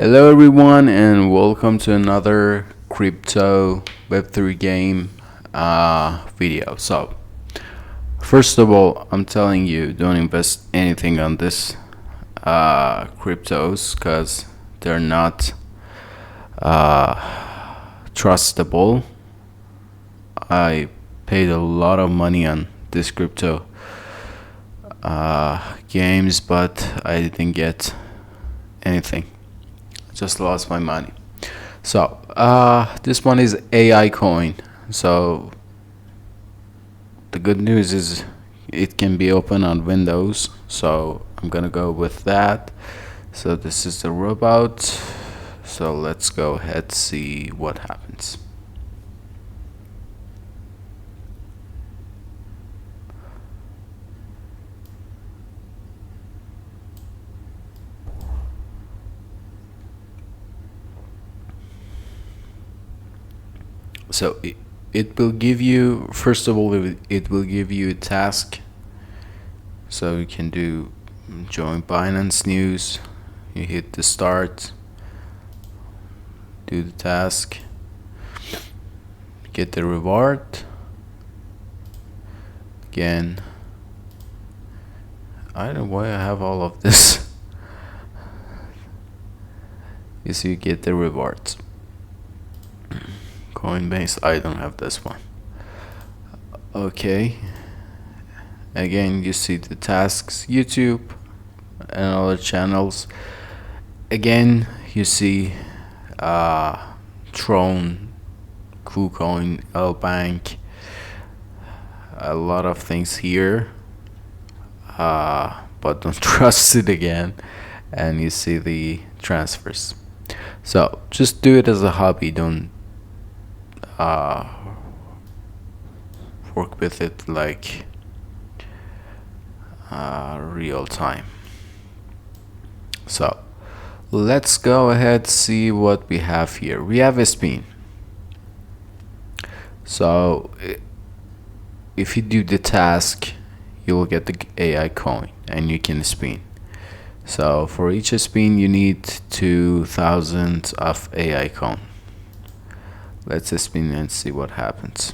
Hello everyone and welcome to another crypto Web3 game video. So first of all, I'm telling you, don't invest anything on this cryptos because they're not trustable. I paid a lot of money on this crypto games, but I didn't get anything. Just lost my money. So this one is AI coin. So the good news is it can be open on Windows. So I'm gonna go with that. So this is the robot. So let's go ahead see what happens. So it will give you, first of all, it will give you a task. So you can do join Binance News. You hit the start, do the task, get the reward. Again, I don't know why I have all of this. You see, you get the rewards. Coinbase, I don't have this one. Okay, again you see the tasks, YouTube and other channels. Again you see Tron, KuCoin, Bank, a lot of things here, but don't trust it again. And you see the transfers. So just do it as a hobby, don't work with it like real time. So let's go ahead see what we have here. We have a spin. So if you do the task, you will get the AI coin and you can spin. So for each spin you need 2,000 of AI coin. Let's spin and see what happens.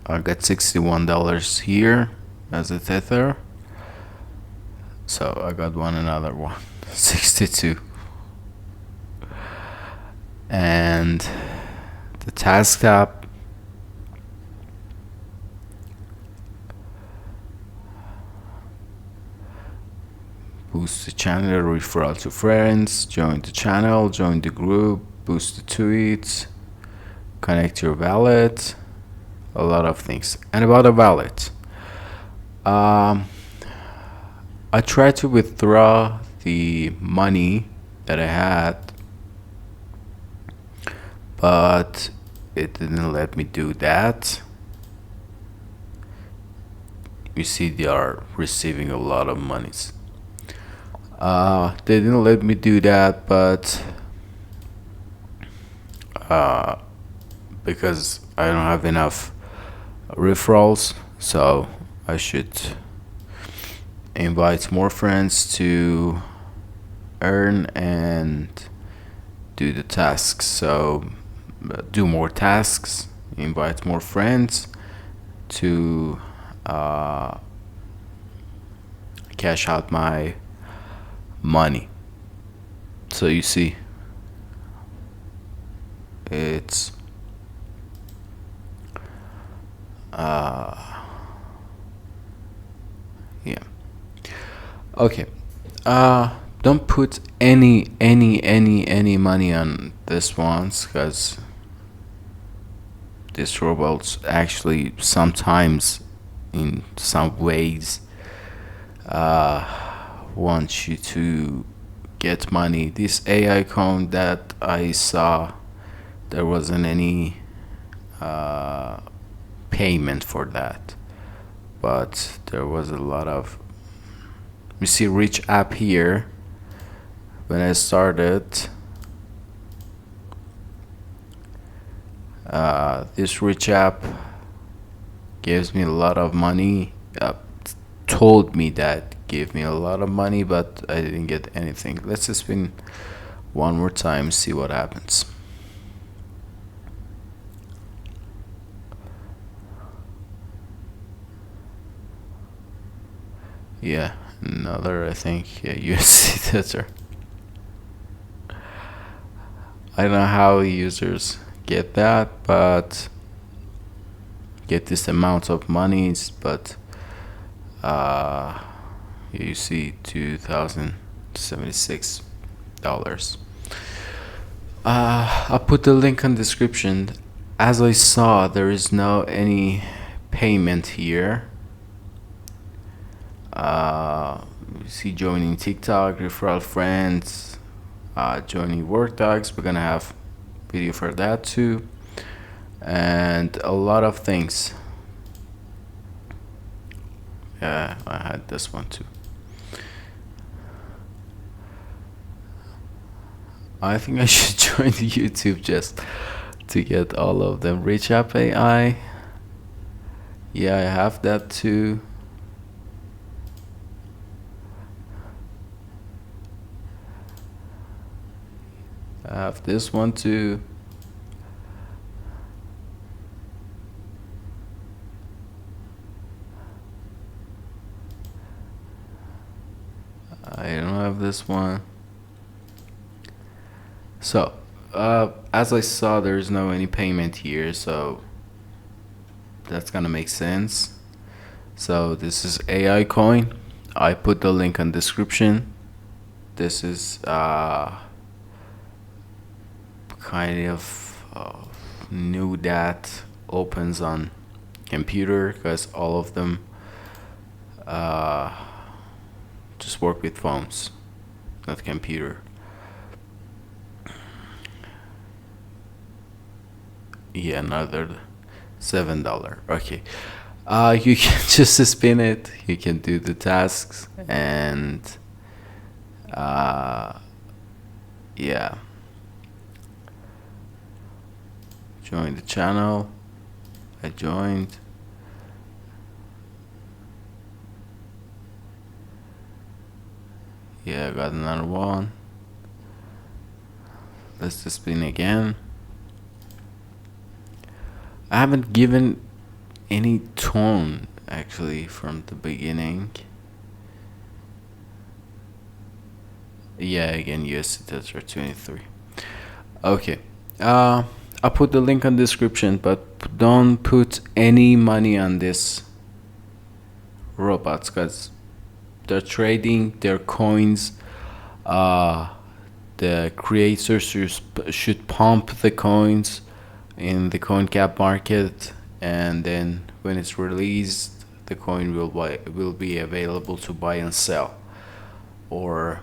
I got $61 here as a tether. So I got another one, 62. And the task tab, boost the channel, referral to friends, join the channel, join the group, boost the tweets, connect your wallet, a lot of things. And about a wallet, I tried to withdraw the money that I had, but it didn't let me do that. You see they are receiving a lot of monies. They didn't let me do that, but because I don't have enough referrals, so I should invite more friends to earn and do the tasks. So do more tasks, invite more friends to cash out my money. So you see, it's yeah. Okay, don't put any money on this ones, because these robots actually sometimes in some ways want you to get money. This AI coin that I saw, there wasn't any payment for that, but there was a lot of, you see rich app here. When I started, this rich app gives me a lot of money, told me that gave me a lot of money, but I didn't get anything. Let's just spin one more time, see what happens. Yeah, another, I think, yeah, USC Tether. I don't know how users get that, but get this amount of monies, but you see $2,076. I'll put the link in description. As I saw, there is no any payment here. You see joining TikTok, referral friends, joining work dogs. We're gonna have video for that too, and a lot of things. Yeah, I had this one too. I think I should join the YouTube just to get all of them. Reach App AI. Yeah, I have that too. I have this one too. I don't have this one. So, as I saw, there's no any payment here, so that's gonna make sense. So this is AI coin. I put the link in description. This is kind of new that opens on computer, because all of them just work with phones, not computer. Yeah, another $7. Okay. You can just spin it, you can do the tasks, and yeah, join the channel. I joined. Yeah, I got another one. Let's just spin again. I haven't given any tone actually from the beginning. Yeah, again, USD Tether 23. Okay. I'll put the link in the description, but don't put any money on this robots, because they're trading their coins. The creators should pump the coins in the coin cap market, and then when it's released, the coin will be available to buy and sell, or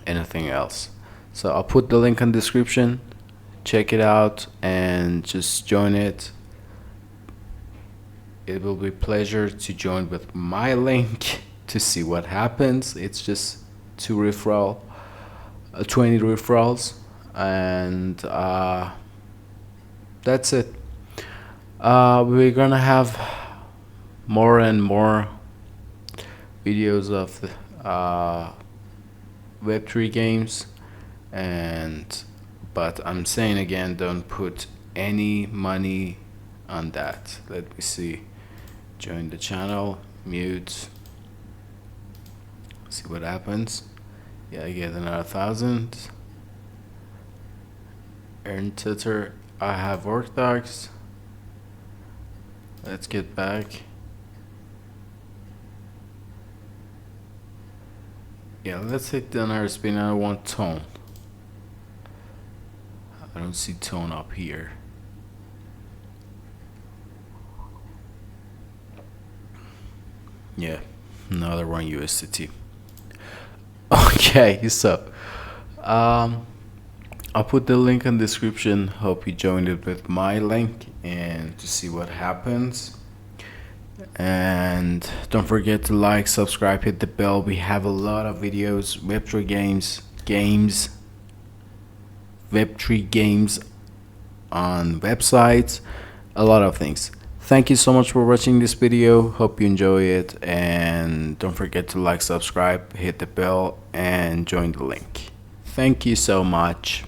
anything else. So I'll put the link in the description. Check it out and just join it. It will be a pleasure to join with my link to see what happens. It's just 20 referrals, and that's it. We're gonna have more and more videos of the Web3 games, but I'm saying again, don't put any money on that. Let me see. Join the channel, mute, see what happens. Yeah, I get another 1,000. Earn Tether. I have work docs. Let's get back. Yeah, let's hit another spin. I want tone. I don't see tone up here. Yeah, another one USDT. Okay, so I'll put the link in the description. Hope you joined it with my link and to see what happens. And don't forget to like, subscribe, hit the bell. We have a lot of videos, Web3 games, Web3 games on websites, a lot of things. Thank you so much for watching this video. Hope you enjoy it, and don't forget to like, subscribe, hit the bell, and join the link. Thank you so much.